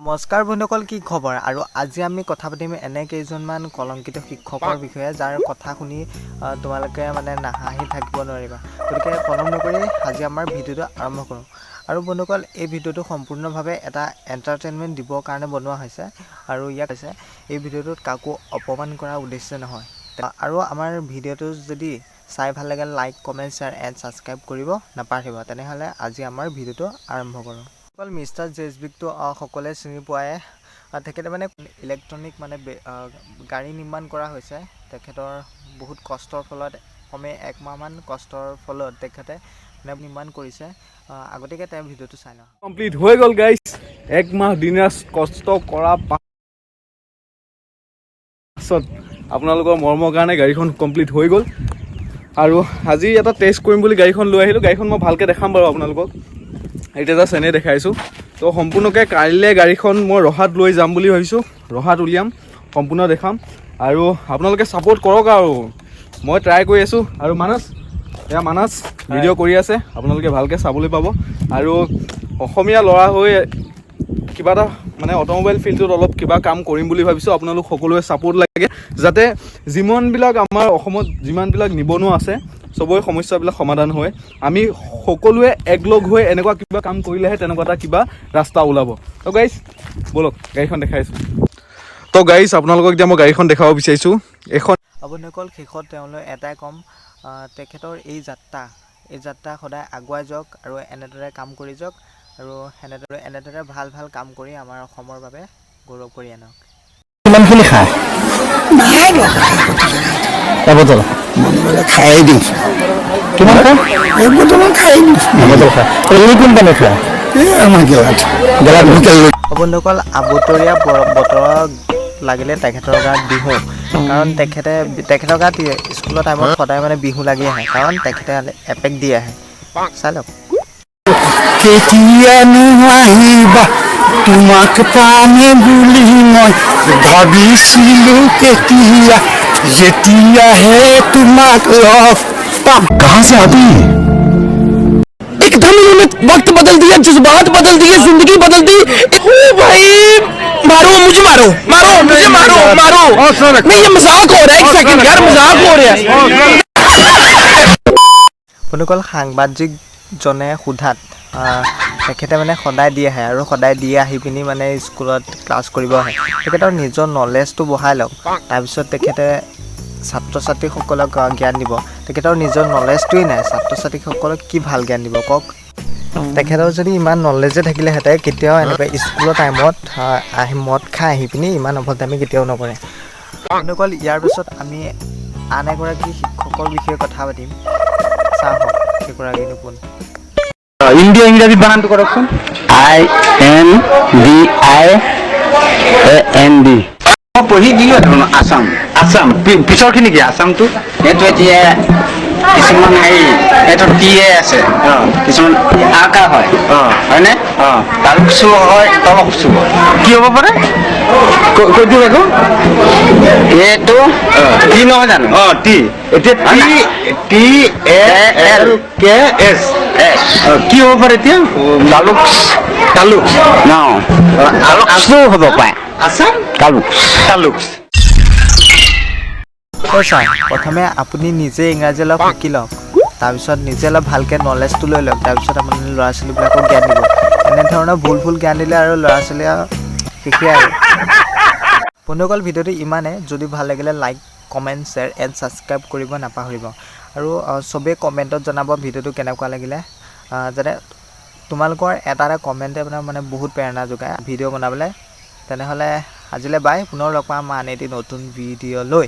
নমস্কাৰ বন্ধুসকল, কি খবৰ? আৰু আজি আমি কথা পাতিম এনে কেইজনমান কলংকিত শিক্ষকৰ বিষয়ে যাৰ কথা শুনি তোমালোকে নাহাঁহি থাকিব নোৱাৰিবা। গতিকে পলম নকৰি আজি আমাৰ ভিডিঅ'টো আৰম্ভ কৰোঁ। আৰু বন্ধুসকল, এই ভিডিঅ'টো সম্পূৰ্ণভাৱে এটা এণ্টাৰটেইনমেণ্ট দিবৰ কাৰণে বনোৱা হৈছে। আৰু ইয়াত আছে এই ভিডিঅ'টোত কাকো অপমান কৰাৰ উদ্দেশ্য নহয়। আৰু আমাৰ ভিডিঅ'টো যদি চাই ভাল লাগে like, comment, share and subscribe কৰিব নাপাহৰিব। তেনেহ'লে আজি আমাৰ ভিডিঅ'টো আৰম্ভ কৰোঁ। অকল মিষ্টাৰ জেছবিকটো সকলোৱে চিনি পোৱাই। তেখেতে ইলেক্ট্ৰনিক গাড়ী নিৰ্মাণ কৰা হৈছে। তেখেতৰ বহুত কষ্টৰ ফলত কমে একমাহমান কষ্টৰ ফলত তেখেতে নিৰ্মাণ কৰিছে। আগতীয়াকৈ তেওঁৰ ভিডিঅ'টো চাই লওঁ। কমপ্লিট হৈ গ'ল গাইজ। একমাহ দিনে কষ্ট কৰা পাছত আপোনালোকৰ মৰমৰ কাৰণে গাড়ীখন কমপ্লিট হৈ গ'ল। আৰু আজি এটা টেষ্ট কৰিম বুলি গাড়ীখন লৈ আহিলোঁ। গাড়ীখন মই ভালকৈ দেখাম বাৰু আপোনালোকক। এতিয়া জাষ্ট এনেই দেখাইছোঁ। তো সম্পূৰ্ণকৈ কাইলৈ গাড়ীখন মই ৰহাত লৈ যাম বুলি ভাবিছোঁ। ৰহাত উলিয়াম, সম্পূৰ্ণ দেখাম। আৰু আপোনালোকে ছাপোৰ্ট কৰক। আৰু মই ট্ৰাই কৰি আছোঁ। আৰু মানস ভিডিঅ' কৰি আছে, আপোনালোকে ভালকৈ চাবলৈ পাব। আৰু অসমীয়া ল'ৰা হৈ কিবা এটা অট'মোবাইল ফিল্ডটোত অলপ কিবা কাম কৰিম বুলি ভাবিছোঁ। আপোনালোক সকলোৱে ছাপোৰ্ট লাগে, যাতে যিমানবিলাক আমাৰ অসমত যিমানবিলাক নিবনুৱা আছে চবৰে সমস্যাবিলাক সমাধান হয়। আমি সকলোৱে একলগ হৈ এনেকুৱা কিবা কাম কৰিলেহে তেনেকুৱা এটা কিবা ৰাস্তা ওলাব। তো গাইজ ব'লক গাড়ীখন দেখাইছোঁ। তো গাইজ আপোনালোকক এতিয়া মই গাড়ীখন দেখাব বিচাৰিছোঁ। এখন বন্ধুসকল, শেষত তেওঁলোকে এটাই ক'ম, তেখেতৰ এই যাত্ৰা সদায় আগুৱাই যাওক আৰু এনেদৰে কাম কৰি যাওক। আৰু এনেদৰে ভাল কাম কৰি আমাৰ অসমৰ বাবে গৌৰৱ কৰি আনক। কিমানখিনি খায়? এবটল খাই দিওঁ। কিমান খায়? এবটল খাই দিওঁ। এবটল খায়। কোন পানী খায়? আমাৰ গেলাত বন্ধুসকল, আবতৰীয়া বতৰৰ লাগিলে তেখেতৰ গাত বিহু, কাৰণ তেখেতৰ গাত স্কুলৰ টাইমত সদায় বিহু লাগি আহে, কাৰণ তেখেতে এপেক দি আহে। চাই লওক। কেতিয়ানো আহিবা তোমাক পামে বুলি মই ভাবিছিলোঁ, যেতিয়াহে তোমাক লগ পাম। कहाँ से आती है? एकदम इन्होंने वक्त बदल दिया, जज्बात बदल दिए, जिंदगी बदल दी। ओ भाई मुझे मारो नहीं, ये मजाक हो रहा है। एक सेकंड यार, मजाक हो रहा है। বন্ধুসকল, সাংবাদিকজনে সোধাত তেখেতে সদায় দি আহে, আৰু সদায় দি আহি পিনি স্কুলত ক্লাছ কৰিব আহে। তেখেতৰ নিজৰ নলেজটো বঢ়াই লওক, তাৰপিছত তেখেতে ছাত্ৰ ছাত্ৰীসকলক জ্ঞান দিব। তেখেতৰ নিজৰ নলেজটোৱেই নাই, ছাত্ৰ ছাত্ৰীসকলক কি ভাল জ্ঞান দিব কওক? তেখেতৰ যদি ইমান নলেজে থাকিলেহেঁতেন কেতিয়াও এনেকৈ স্কুলৰ টাইমত মদ খাই আহি পিনি ইমান অভদ্ৰামি কেতিয়াও নকৰে। বন্ধুসকল, ইয়াৰ পিছত আমি আন এগৰাকী শিক্ষকৰ বিষয়ে কথা পাতিম। চাওঁ সেইগৰাকীনো কোন। ইন্ডিয়া ইংৰাজীত বানানটো কৰকচোন। INDIAND। মই পঢ়ি দিলোঁ দেখোন আছাম পিছৰখিনি কি আছামটো? এইটো এতিয়া কিছুমান এইটো টি এ আছে, কিছুমান আকা হয়, হয়নে? তালুকচু হয়, তলকচু কি হ'ব পাৰে? কৈ দিওঁ একো। এইটো টি নহয় জানো? টি। এতিয়া TALKS কি হ'ব পাৰে এতিয়া? তালুক হ'ব পাৰে। আছাম তালুক। প্ৰথমে আপুনি নিজে ইংৰাজী অলপ শিকি লওক, তাৰপিছত নিজে অলপ ভালকৈ নলেজটো লৈ লওক, তাৰপিছত আপুনি ল'ৰা ছোৱালীবিলাকক জ্ঞান দিব। এনেধৰণৰ ভুল জ্ঞান দিলে আৰু ল'ৰা ছোৱালীয়ে শিকে আৰু। বন্ধুসকল, ভিডিঅ'টো ইমানে। যদি ভাল লাগিলে like, comment, share and subscribe কৰিব নাপাহৰিব। আৰু চবেই কমেণ্টত জনাব ভিডিঅ'টো কেনেকুৱা লাগিলে, যাতে তোমালোকৰ এটা কমেণ্টে বহুত প্ৰেৰণা যোগায় ভিডিঅ' বনাবলৈ। তেনেহ'লে আজিলৈ বাই, পুনৰ লগ পাম আন এটি নতুন ভিডিঅ' লৈ।